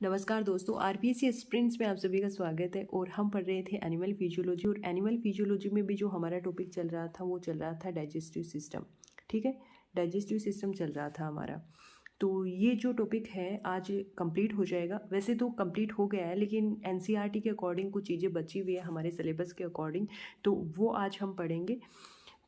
नमस्कार दोस्तों, RPSC sprints में आप सभी का स्वागत है। और हम पढ़ रहे थे एनिमल फिजियोलॉजी, और एनिमल फिजियोलॉजी में भी जो हमारा टॉपिक चल रहा था वो चल रहा था डाइजेस्टिव सिस्टम। ठीक है, डाइजेस्टिव सिस्टम चल रहा था हमारा। तो ये जो टॉपिक है आज कंप्लीट हो जाएगा। वैसे तो कंप्लीट हो गया है, लेकिन एनसीईआरटी के अकॉर्डिंग कुछ चीज़ें बची हुई है हमारे सिलेबस के अकॉर्डिंग, तो वो आज हम पढ़ेंगे।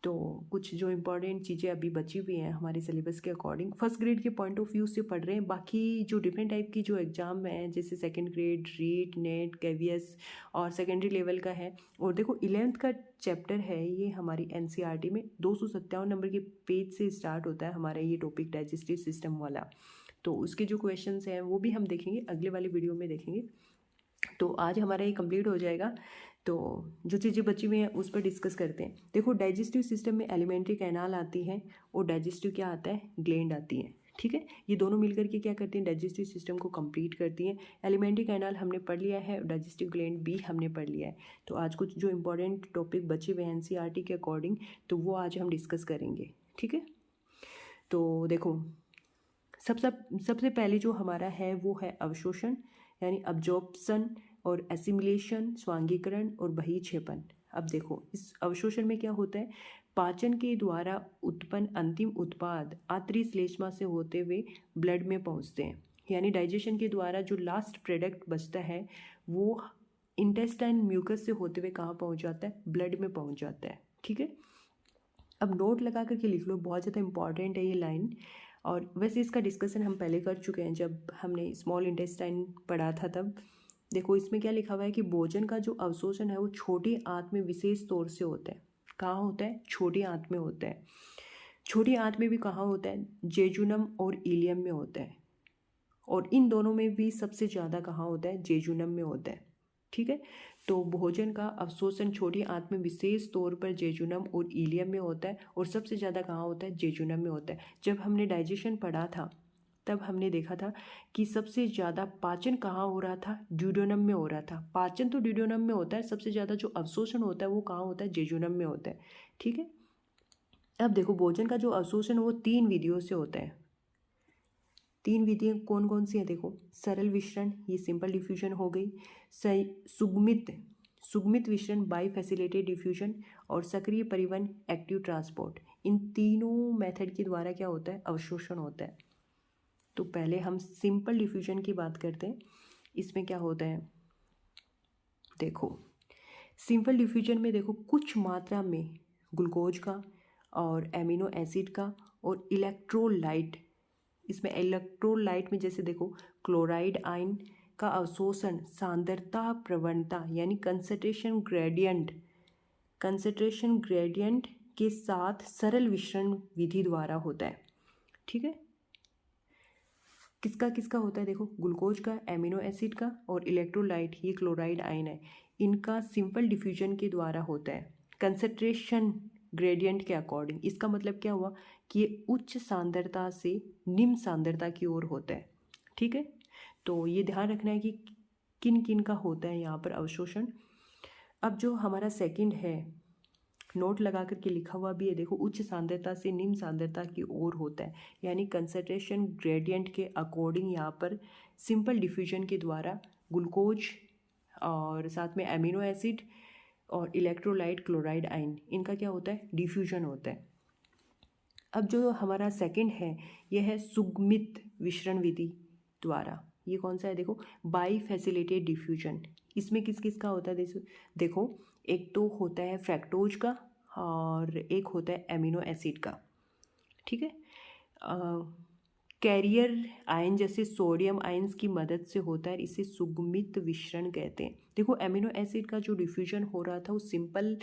तो कुछ जो इम्पोर्टेंट चीज़ें अभी बची हुई हैं हमारे सिलेबस के अकॉर्डिंग फर्स्ट ग्रेड के पॉइंट ऑफ व्यू से पढ़ रहे हैं। बाकी जो डिफरेंट टाइप की जो एग्ज़ाम है, जैसे second grade, REET, NET, KVS और सेकेंडरी लेवल का है। और देखो 11th का चैप्टर है ये हमारी एनसीईआरटी में, 257 नंबर के पेज से स्टार्ट होता है हमारा ये टॉपिक डाइजेस्टिव सिस्टम वाला। तो उसके जो क्वेश्चंस हैं वो भी हम देखेंगे, अगले वाले वीडियो में देखेंगे। तो आज हमारा ये कंप्लीट हो जाएगा। तो जो चीज़ें बची हुई हैं उस पर डिस्कस करते हैं। देखो डाइजेस्टिव सिस्टम में एलिमेंट्री कैनाल आती है और डाइजेस्टिव क्या आता है, ग्लैंड आती है। ठीक है, ये दोनों मिलकर के क्या करती हैं, डाइजेस्टिव सिस्टम को कंप्लीट करती हैं। एलिमेंट्री कैनाल हमने पढ़ लिया है और डाइजेस्टिव ग्लैंड भी हमने पढ़ लिया है। तो आज कुछ जो इंपॉर्टेंट टॉपिक बचे हुए हैं एनसीईआरटी के अकॉर्डिंग, तो वो आज हम डिस्कस करेंगे। ठीक है, तो देखो सबसे पहले जो हमारा है वो है अवशोषण, यानी अब्जॉर्प्शन और एसिमिलेशन, स्वांगीकरण और बहिक्षेपण। अब देखो इस अवशोषण में क्या होता है, पाचन के द्वारा उत्पन्न अंतिम उत्पाद आंतरिक श्लेष्मा से होते हुए ब्लड में पहुंचते हैं। यानी डाइजेशन के द्वारा जो लास्ट प्रोडक्ट बचता है वो इंटेस्टाइन म्यूकस से होते हुए कहाँ पहुंच जाता है, ब्लड में पहुंच जाता है। ठीक है, अब नोट लगा करके लिख लो, बहुत ज़्यादा इंपॉर्टेंट है ये लाइन। और वैसे इसका डिस्कशन हम पहले कर चुके हैं जब हमने स्मॉल इंटेस्टाइन पढ़ा था तब। देखो इसमें क्या लिखा हुआ है कि भोजन का जो अवशोषण है वो छोटी आंत में विशेष तौर से होता है। कहाँ होता है, छोटी आंत में होता है। छोटी आंत में भी कहाँ होता है, जेजुनम और इलियम में होता है। और इन दोनों में भी सबसे ज़्यादा कहाँ होता है, जेजुनम में होता है। ठीक है, तो भोजन का अवशोषण छोटी आंत में विशेष तौर पर जेजुनम और इलियम में होता है, और सबसे ज़्यादा कहाँ होता है, जेजुनम में होता है। जब हमने डाइजेशन पढ़ा था तब हमने देखा था कि सबसे ज़्यादा पाचन कहाँ हो रहा था, ड्यूडेनम में हो रहा था। पाचन तो ड्यूडेनम में होता है, सबसे ज़्यादा जो अवशोषण होता है वो कहाँ होता है, जेजुनम में होता है। ठीक है, अब देखो भोजन का जो अवशोषण वो 3 विधियों से होता है। 3 विधियाँ कौन कौन सी हैं, देखो सरल विसरण, ये सिंपल डिफ्यूजन हो गई। सुगमित विसरण, बाई फैसिलिटेटेड डिफ्यूजन, और सक्रिय परिवहन, एक्टिव ट्रांसपोर्ट। इन तीनों मेथड के द्वारा क्या होता है, अवशोषण होता है। तो पहले हम सिंपल डिफ्यूजन की बात करते हैं। इसमें क्या होता है, देखो सिंपल डिफ्यूजन में देखो कुछ मात्रा में ग्लूकोज का और एमिनो एसिड का और इलेक्ट्रोलाइट, इसमें इलेक्ट्रोलाइट में जैसे देखो क्लोराइड आयन का अवशोषण सांद्रता प्रवणता यानी कंसंट्रेशन ग्रेडियंट के साथ सरल विसरण विधि द्वारा होता है। ठीक है, किसका किसका होता है, देखो ग्लूकोज का, एमिनो एसिड का और इलेक्ट्रोलाइट, ये क्लोराइड आयन है, इनका सिंपल डिफ्यूजन के द्वारा होता है कंसंट्रेशन ग्रेडियंट के अकॉर्डिंग। इसका मतलब क्या हुआ कि ये उच्च सांद्रता से निम्न सांद्रता की ओर होता है। ठीक है, तो ये ध्यान रखना है कि किन किन का होता है यहाँ पर अवशोषण। अब जो हमारा सेकंड है, नोट लगा करके लिखा हुआ भी है, देखो उच्च सांद्रता से निम्न सांद्रता की ओर होता है, यानी कंसंट्रेशन ग्रेडियंट के अकॉर्डिंग यहाँ पर सिंपल डिफ्यूजन के द्वारा ग्लूकोज और साथ में एमिनो एसिड और इलेक्ट्रोलाइट क्लोराइड आयन, इनका क्या होता है, डिफ्यूजन होता है। अब जो हमारा सेकंड है यह है सुगमित विसरण विधि द्वारा। ये कौन सा है, देखो बाई फैसिलिटेटेड डिफ्यूजन। इसमें किस किस का होता है, देखो एक तो होता है फ्रैक्टोज का और एक होता है एमिनो एसिड का। ठीक है, कैरियर आयन जैसे सोडियम आयंस की मदद से होता है, इसे सुगमित विसरण कहते हैं। देखो एमिनो एसिड का जो डिफ्यूजन हो रहा था वो सिंपल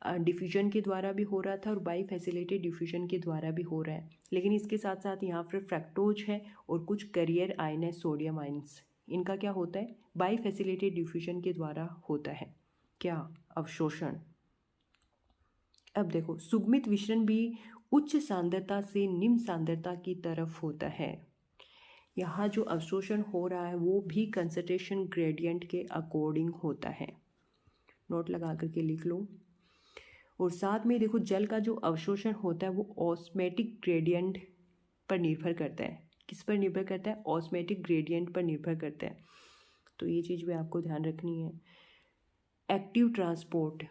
डिफ्यूजन के द्वारा भी हो रहा था और बाई फैसिलिटेटेड डिफ्यूजन के द्वारा भी हो रहा है, लेकिन इसके साथ साथ यहाँ पर फ्रैक्टोज है और कुछ कैरियर आयन है सोडियम आयंस, इनका क्या होता है, बाई फैसिलिटेटेड डिफ्यूजन के द्वारा होता है क्या, अवशोषण। अब देखो सुगमित विसरण भी उच्च सांद्रता से निम्न सांद्रता की तरफ होता है। यहाँ जो अवशोषण हो रहा है वो भी कंसंट्रेशन ग्रेडियंट के अकॉर्डिंग होता है, नोट लगा करके लिख लो। और साथ में देखो जल का जो अवशोषण होता है वो ऑस्मेटिक ग्रेडियंट पर निर्भर करता है। किस पर निर्भर करता है? ऑस्मोटिक ग्रेडियंट पर निर्भर करता है। तो ये चीज़ भी आपको ध्यान रखनी है। एक्टिव ट्रांसपोर्ट,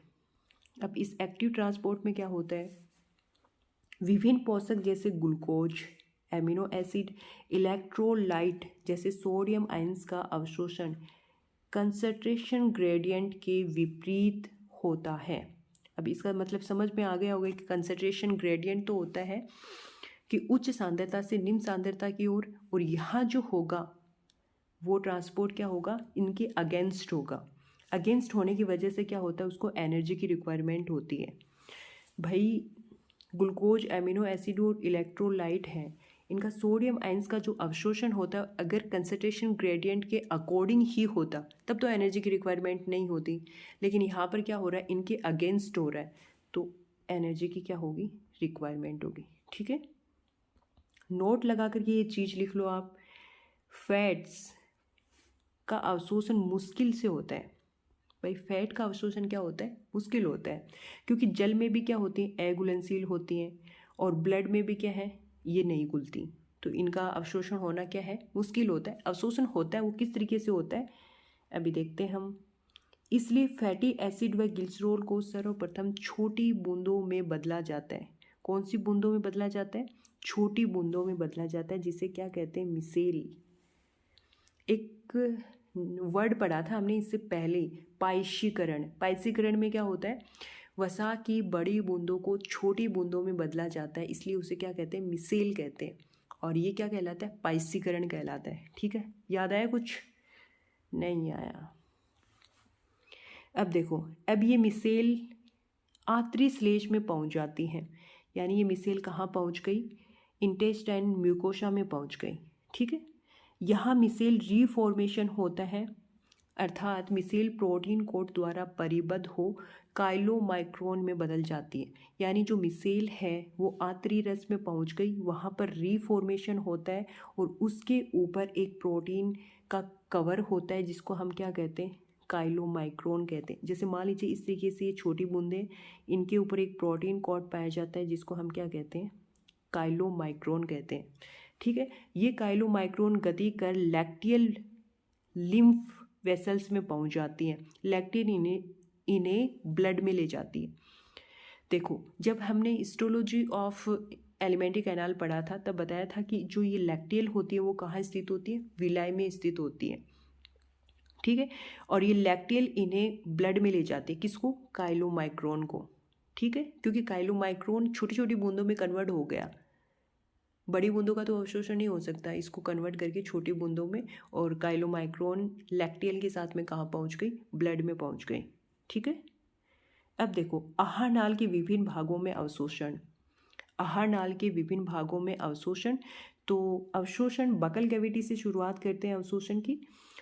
अब इस एक्टिव ट्रांसपोर्ट में क्या होता है? विभिन्न पोषक जैसे ग्लूकोज, एमिनो एसिड, इलेक्ट्रोलाइट जैसे सोडियम आयंस का अवशोषण कंसंट्रेशन ग्रेडियंट के विपरीत होता है। अब इसका मतलब समझ में आ गया होगा कि कंसंट्रेशन ग्रेडियंट तो होता है कि उच्च सांद्रता से निम्न सांद्रता की ओर, और यहाँ जो होगा वो ट्रांसपोर्ट क्या होगा? इनके अगेंस्ट होगा। अगेंस्ट होने की वजह से क्या होता है? उसको एनर्जी की रिक्वायरमेंट होती है। भाई ग्लूकोज, एमिनो एसिड और इलेक्ट्रोलाइट हैं, इनका सोडियम आयंस का जो अवशोषण होता है अगर कंसंट्रेशन ग्रेडियंट के अकॉर्डिंग ही होता तब तो एनर्जी की रिक्वायरमेंट नहीं होती, लेकिन यहाँ पर क्या हो रहा है? इनके अगेंस्ट हो रहा है, तो एनर्जी की क्या होगी? रिक्वायरमेंट होगी। ठीक है, नोट लगा करके ये चीज़ लिख लो आप। फैट्स का अवशोषण मुश्किल से होता है। भाई फैट का अवशोषण क्या होता है? मुश्किल होता है, क्योंकि जल में भी क्या होती हैं? अघुलनशील होती हैं, और ब्लड में भी क्या है? ये नहीं घुलती, तो इनका अवशोषण होना क्या है? मुश्किल होता है। अवशोषण होता है, वो किस तरीके से होता है अभी देखते हैं हम। इसलिए फैटी एसिड व ग्लिसरॉल को सर्वप्रथम छोटी बूंदों में बदला जाता है। कौन सी बूंदों में बदला जाता है? छोटी बूंदों में बदला जाता है, जिसे क्या कहते हैं? मिसेल। एक वर्ड पढ़ा था हमने इससे पहले, पाइशीकरण। पाइशीकरण में क्या होता है? वसा की बड़ी बूंदों को छोटी बूंदों में बदला जाता है, इसलिए उसे क्या कहते हैं? मिसेल कहते हैं। और ये क्या कहलाता है? पाइशीकरण कहलाता है। ठीक है, याद आया? कुछ नहीं आया? अब देखो, अब ये मिसेल आंतरिक श्लेष्म में पहुंच जाती हैं, यानी ये मिसेल कहाँ पहुंच गई? इंटेस्टाइन म्यूकोसा में पहुंच गई। ठीक है, यहाँ मिसेल रीफॉर्मेशन होता है, अर्थात मिसेल प्रोटीन कोट द्वारा परिबद्ध हो काइलोमाइक्रोन में बदल जाती है। यानी जो मिसेल है वो आंतरिक रस में पहुंच गई, वहाँ पर रीफॉर्मेशन होता है और उसके ऊपर एक प्रोटीन का कवर होता है जिसको हम क्या कहते हैं? काइलोमाइक्रोन कहते हैं। जैसे मान लीजिए इस तरीके से ये छोटी बूंदें, इनके ऊपर एक प्रोटीन कोट पाया जाता है जिसको हम क्या कहते हैं? काइलोमाइक्रोन कहते हैं। ठीक है, ये काइलोमाइक्रोन गति कर लैक्टियल लिम्फ वेसल्स में पहुंच जाती हैं। लैक्टिन इन्हें ब्लड में ले जाती है। देखो, जब हमने हिस्टोलॉजी ऑफ एलिमेंट्री कैनाल पढ़ा था तब बताया था कि जो ये लैक्टियल होती है वो कहाँ स्थित होती है? विलाई में स्थित होती है। ठीक है, और ये लैक्टियल इन्हें ब्लड में ले जाती है। किसको? काइलोमाइक्रोन को। ठीक है, क्योंकि काइलोमाइक्रोन छोटी छोटी बूंदों में कन्वर्ट हो गया, बड़ी बूंदों का तो अवशोषण नहीं हो सकता, इसको कन्वर्ट करके छोटी बूंदों में, और काइलोमाइक्रोन लैक्टियल के साथ में कहाँ पहुँच गई? ब्लड में पहुँच गई। ठीक है, अब देखो आहार नाल के विभिन्न भागों में अवशोषण। आहार नाल के विभिन्न भागों में अवशोषण, तो अवशोषण बकल कैविटी से शुरुआत करते हैं अवशोषण की।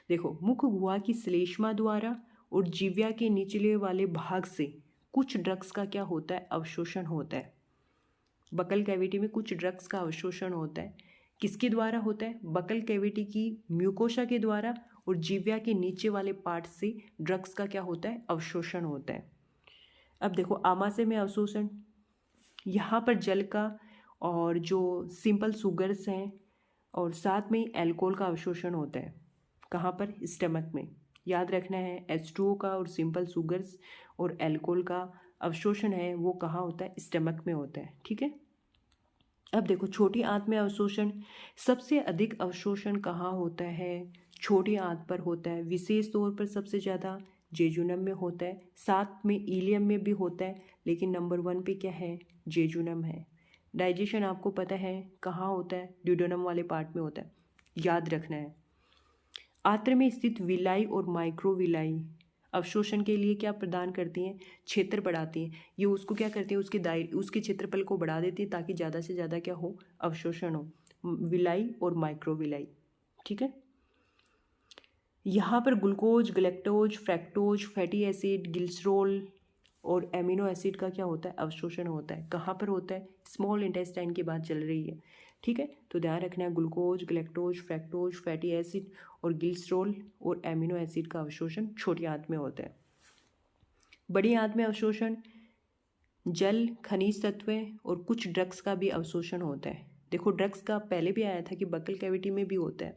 देखो, मुख गुहा की श्लेष्मा द्वारा और जीव्या के निचले वाले भाग से कुछ ड्रग्स का क्या होता है? अवशोषण होता है। बकल कैविटी में कुछ ड्रग्स का अवशोषण होता है। किसके द्वारा होता है? बकल कैविटी की म्यूकोसा के द्वारा, और जीव्या के नीचे वाले पार्ट से ड्रग्स का क्या होता है? अवशोषण होता है। अब देखो आमाशय में अवशोषण, यहाँ पर जल का और जो सिंपल शुगर्स हैं और साथ में एल्कोहल का अवशोषण होता है। कहाँ पर? स्टमक में। याद रखना है, H2O का और सिंपल शुगर्स और एल्कोहल का अवशोषण है वो कहाँ होता है? स्टमक में होता है। ठीक है, अब देखो छोटी आंत में अवशोषण, सबसे अधिक अवशोषण कहाँ होता है? छोटी आंत पर होता है। विशेष तौर पर सबसे ज़्यादा जेजुनम में होता है, साथ में इलियम में भी होता है, लेकिन नंबर 1 पे क्या है? जेजुनम है। डाइजेशन आपको पता है कहाँ होता है? ड्यूडेनम वाले पार्ट में होता है, याद रखना है। आंत्र में स्थित विलाई और माइक्रोविलाई अवशोषण के लिए क्या प्रदान करती हैं? क्षेत्र बढ़ाती हैं। ये उसको क्या करती हैं? उसके क्षेत्रफल को बढ़ा देती है ताकि ज़्यादा से ज़्यादा क्या हो? अवशोषण हो। विलाई और माइक्रोविलाई। ठीक है, यहाँ पर glucose, galactose, fructose, fatty acid, glycerol और एमिनो एसिड का क्या होता है? अवशोषण होता है। कहाँ पर होता है? स्मॉल इंटेस्टाइन की बात चल रही है। ठीक है, तो ध्यान रखना है, glucose, galactose, fructose, fatty acid और ग्लिसरॉल और एमिनो एसिड का अवशोषण छोटी आंत में होता है। बड़ी आंत में अवशोषण जल, खनिज तत्व और कुछ ड्रग्स का भी अवशोषण होता है। देखो ड्रग्स का पहले भी आया था कि बकल कैविटी में भी होता है,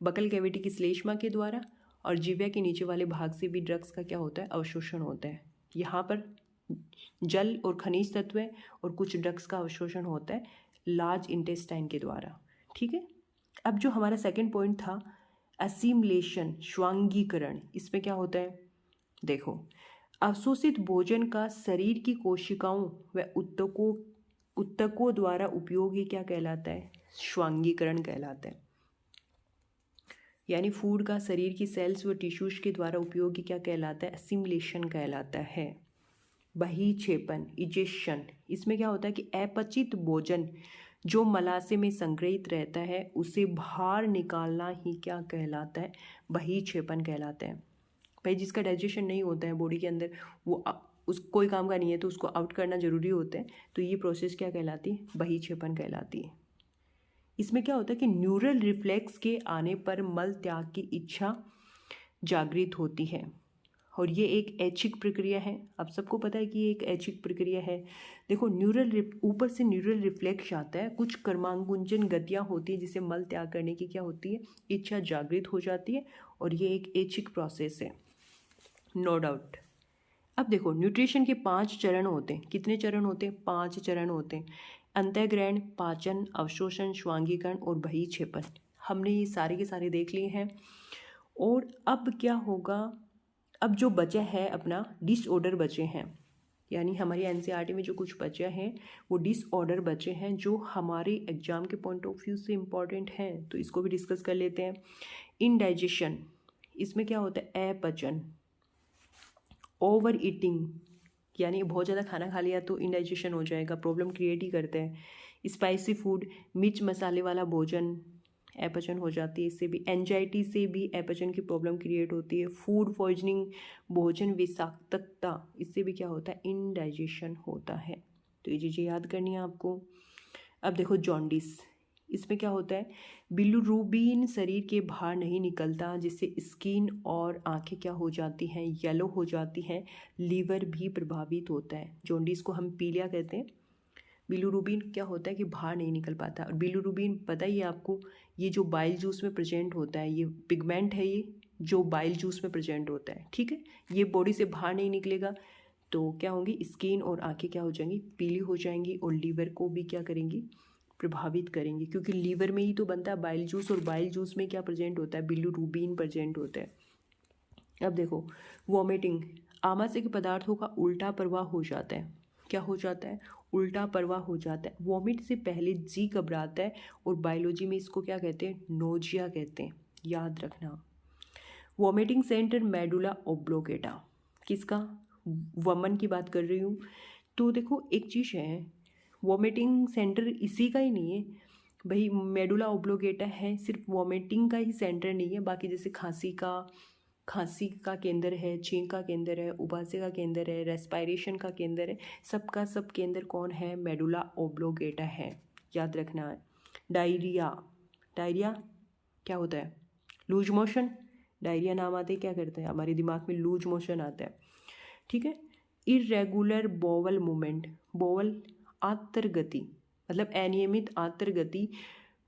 बकल कैविटी की श्लेष्मा के द्वारा और जीवा के नीचे वाले भाग से भी ड्रग्स का क्या होता है, अवशोषण होता है। यहाँ पर जल और खनिज तत्व है और कुछ ड्रग्स का अवशोषण होता है लार्ज इंटेस्टाइन के द्वारा। ठीक है, अब जो हमारा सेकंड पॉइंट था असिमिलेशन, श्वांगीकरण, इसमें क्या होता है, देखो अवशोषित भोजन का शरीर की कोशिकाओं व उत्तकों द्वारा उपयोग, ये क्या कहलाता है, श्वांगीकरण कहलाता है। यानी फूड का शरीर की सेल्स व टिश्यूज के द्वारा उपयोग क्या कहलाता है, असिमिलेशन कहलाता है। बहिक्षेपण, इजेशन, इसमें क्या होता है कि अपचित भोजन जो मलाशय में संग्रहित रहता है उसे बाहर निकालना ही क्या कहलाता है, बहिक्षेपण कहलाता है। भाई जिसका डाइजेशन नहीं होता है बॉडी के अंदर, वो उस कोई काम का नहीं है तो उसको आउट करना जरूरी होता है, तो ये प्रोसेस क्या कहलाती है, बहिक्षेपण कहलाती है। इसमें क्या होता है कि न्यूरल रिफ्लेक्स के आने पर मल त्याग की इच्छा जागृत होती है और ये एक ऐच्छिक प्रक्रिया है। अब सबको पता है कि ये एक ऐच्छिक प्रक्रिया है। देखो ऊपर से न्यूरल रिफ्लेक्स आता है, कुछ कर्मांगुंजन गतियाँ होती है जिसे मल त्याग करने की क्या होती है, इच्छा जागृत हो जाती है और ये एक ऐच्छिक प्रोसेस है, नो डाउट। अब देखो न्यूट्रिशन के 5 चरण होते हैं। कितने चरण होते हैं, 5 चरण होते हैं। अंतःग्रहण, पाचन, अवशोषण, श्वांगीकरण और बहिक्षेपण। हमने ये सारे के सारे देख लिए हैं। और अब क्या होगा, अब जो बचा है अपना डिसऑर्डर बचे हैं, यानी हमारी एनसीईआरटी में जो कुछ बचे हैं वो डिसऑर्डर बचे हैं जो हमारे एग्जाम के पॉइंट ऑफ व्यू से इम्पॉर्टेंट हैं, तो इसको भी डिस्कस कर लेते हैं। इनडाइजेशन, इसमें क्या होता है, अपचन। ओवर ईटिंग, यानी बहुत ज़्यादा खाना खा लिया तो इनडाइजेशन हो जाएगा, प्रॉब्लम क्रिएट ही करते हैं। स्पाइसी फूड, मिर्च मसाले वाला भोजन, अपचन हो जाती है, इससे भी। एंजाइटी से भी अपचन की प्रॉब्लम क्रिएट होती है। फूड पॉइजनिंग, भोजन विषाक्तता, इससे भी क्या होता है, इनडाइजेशन होता है। तो ये चीज़ें याद करनी है आपको। अब देखो जॉन्डिस, इसमें क्या होता है, बिलिरुबिन शरीर के बाहर नहीं निकलता जिससे स्किन और आंखें क्या हो जाती हैं, येलो हो जाती हैं। लीवर भी प्रभावित होता है। जॉन्डिस को हम पीलिया कहते हैं। बिलिरुबिन क्या होता है कि बाहर नहीं निकल पाता। और बिलिरुबिन पता ही है आपको, ये जो बाइल जूस में प्रेजेंट होता है, ये पिगमेंट है, ये जो बाइल जूस में प्रेजेंट होता है। ठीक है, ये बॉडी से बाहर नहीं निकलेगा तो क्या होंगी, स्किन और आंखें क्या हो जाएंगी, पीली हो जाएंगी और लीवर को भी क्या करेंगी, प्रभावित करेंगे, क्योंकि लीवर में ही तो बनता है बाइल जूस और बाइल जूस में क्या प्रेजेंट होता है, बिलिरुबिन प्रेजेंट होता है। अब देखो वॉमिटिंग, आमाशय के पदार्थों का उल्टा प्रवाह हो जाता है। क्या हो जाता है, उल्टा प्रवाह हो जाता है। वॉमिट से पहले जी घबराता है और बायोलॉजी में इसको क्या कहते हैं, नोजिया कहते हैं, याद रखना। वॉमिटिंग सेंटर मेडुला ओब्लोंगेटा, किसका, वमन की बात कर रही हूँ। तो देखो एक चीज़ है, वॉमिटिंग सेंटर इसी का ही नहीं है भाई, मेडुला ओब्लोंगेटा है, सिर्फ वॉमिटिंग का ही सेंटर नहीं है, बाकी जैसे खांसी का केंद्र है, छींक का केंद्र है, उबासे का केंद्र है, रेस्पायरेशन का केंद्र है, सबका सब केंद्र कौन है, मेडुला ओब्लोंगेटा है, याद रखना है। डायरिया, डायरिया क्या होता है, लूज मोशन। डायरिया नाम आते क्या करते हैं, हमारे दिमाग में लूज मोशन आता है। ठीक है। इरेगुलर बोवल मूवमेंट, बोवल आंतर गति, मतलब अनियमित आंतर गति।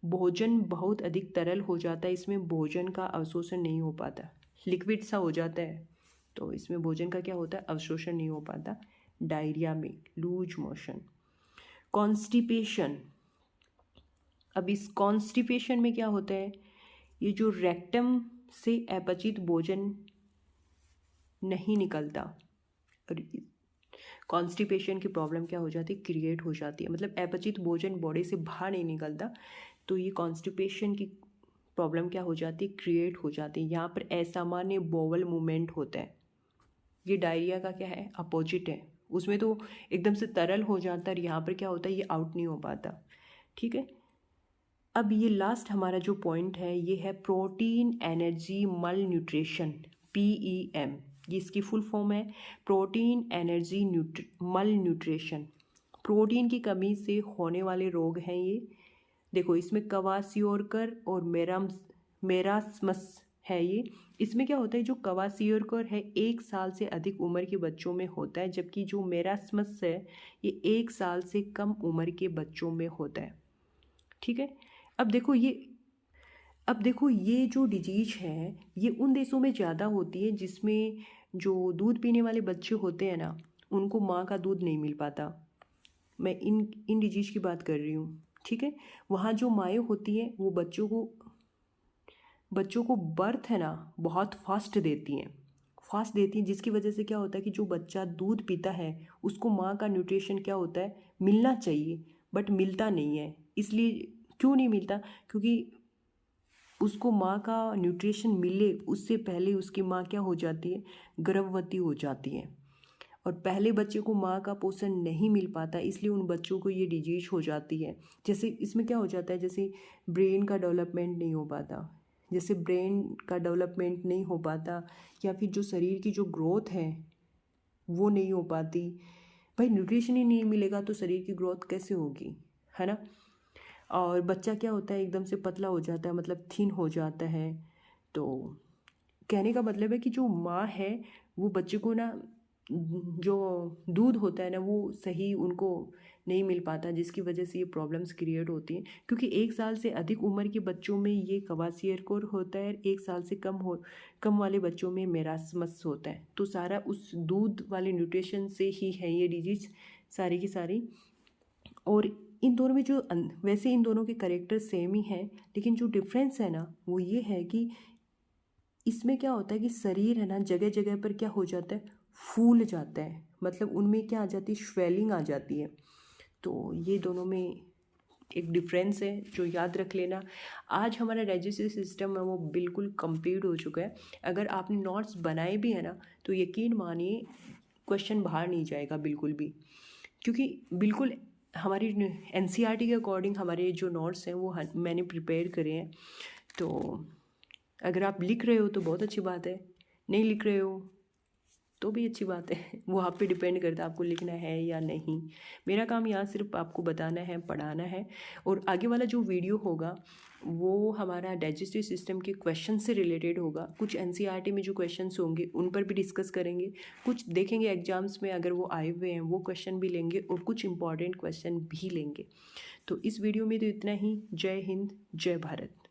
भोजन बहुत अधिक तरल हो जाता है, इसमें भोजन का अवशोषण नहीं हो पाता, लिक्विड सा हो जाता है, तो इसमें भोजन का क्या होता है, अवशोषण नहीं हो पाता। डायरिया में लूज मोशन। कॉन्स्टिपेशन, अब इस कॉन्स्टिपेशन में क्या होता है, ये जो रेक्टम से अपचित भोजन नहीं निकलता और कॉन्स्टिपेशन की प्रॉब्लम क्या हो जाती है, क्रिएट हो जाती है, मतलब अपचित भोजन बॉडी से बाहर नहीं निकलता, तो ये कॉन्स्टिपेशन की प्रॉब्लम क्या हो जाती है, क्रिएट हो जाती है। यहाँ पर असामान्य बोवल मूवमेंट होता है। ये डायरिया का क्या है, अपोजिट है, उसमें तो एकदम से तरल हो जाता है और यहाँ पर क्या होता है, ये आउट नहीं हो पाता। ठीक है। अब ये लास्ट हमारा जो पॉइंट है ये है प्रोटीन एनर्जी मल न्यूट्रिशन, PEM, ये इसकी फुल फॉर्म है, प्रोटीन एनर्जी मल न्यूट्रिशन। प्रोटीन की कमी से होने वाले रोग हैं ये। देखो इसमें क्वासियोरकर और मेरास्मस है ये। इसमें क्या होता है, जो क्वासियोरकर है 1 साल से अधिक उम्र के बच्चों में होता है, जबकि जो मेरास्मस है ये 1 साल से कम उम्र के बच्चों में होता है। ठीक है। अब देखो ये जो डिजीज है ये उन देशों में ज़्यादा होती है जिसमें जो दूध पीने वाले बच्चे होते हैं ना, उनको माँ का दूध नहीं मिल पाता। मैं इन डिजीज की बात कर रही हूँ, ठीक है। वहाँ जो माएँ होती हैं वो बच्चों को बर्थ है ना बहुत फास्ट देती हैं, जिसकी वजह से क्या होता है कि जो बच्चा दूध पीता है उसको माँ का न्यूट्रिशन क्या होता है, मिलना चाहिए, बट मिलता नहीं है। इसलिए क्यों नहीं मिलता? क्योंकि उसको माँ का न्यूट्रिशन मिले उससे पहले उसकी माँ क्या हो जाती है, गर्भवती हो जाती है। और पहले बच्चे को माँ का पोषण नहीं मिल पाता, इसलिए उन बच्चों को ये डिजीज हो जाती है। जैसे इसमें क्या हो जाता है, जैसे ब्रेन का डेवलपमेंट नहीं हो पाता, या फिर जो शरीर की जो ग्रोथ है वो नहीं हो पाती। भाई न्यूट्रिशन ही नहीं मिलेगा तो शरीर की ग्रोथ कैसे होगी, है ना। और बच्चा क्या होता है, एकदम से पतला हो जाता है, मतलब थिन हो जाता है। तो कहने का मतलब है कि जो माँ है वो बच्चे को ना जो दूध होता है ना वो सही उनको नहीं मिल पाता, जिसकी वजह से ये प्रॉब्लम्स क्रिएट होती हैं। क्योंकि 1 साल से अधिक उम्र के बच्चों में ये क्वाशियरकोर होता है, 1 साल से कम वाले बच्चों में मेरास्मस होता है। तो सारा उस दूध वाले न्यूट्रिशन से ही है ये डिजीज सारी की सारी। और इन दोनों में जो वैसे इन दोनों के करेक्टर सेम ही हैं, लेकिन जो डिफरेंस है ना वो ये है कि इसमें क्या होता है कि शरीर है ना जगह जगह पर क्या हो जाता है, फूल जाता है, मतलब उनमें क्या आ जाती है, स्वेलिंग आ जाती है। तो ये दोनों में एक डिफरेंस है जो याद रख लेना। आज हमारा डाइजेस्टिव सिस्टम है वो बिल्कुल कंप्लीट हो चुका है। अगर आपने नोट्स बनाए भी है ना तो यकीन मानिए क्वेश्चन बाहर नहीं जाएगा बिल्कुल भी, क्योंकि बिल्कुल हमारी एनसीईआरटी के अकॉर्डिंग हमारे जो नोट्स हैं वो मैंने प्रिपेयर करे हैं। तो अगर आप लिख रहे हो तो बहुत अच्छी बात है, नहीं लिख रहे हो तो भी अच्छी बात है। वो आप पे डिपेंड करता है आपको लिखना है या नहीं। मेरा काम यहाँ सिर्फ आपको बताना है, पढ़ाना है। और आगे वाला जो वीडियो होगा वो हमारा डाइजेस्टिव सिस्टम के क्वेश्चन से रिलेटेड होगा। कुछ एनसीईआरटी में जो क्वेश्चंस होंगे उन पर भी डिस्कस करेंगे, कुछ देखेंगे एग्जाम्स में अगर वो आए हुए हैं वो क्वेश्चन भी लेंगे और कुछ इंपॉर्टेंट क्वेश्चन भी लेंगे। तो इस वीडियो में तो इतना ही। जय हिंद, जय भारत।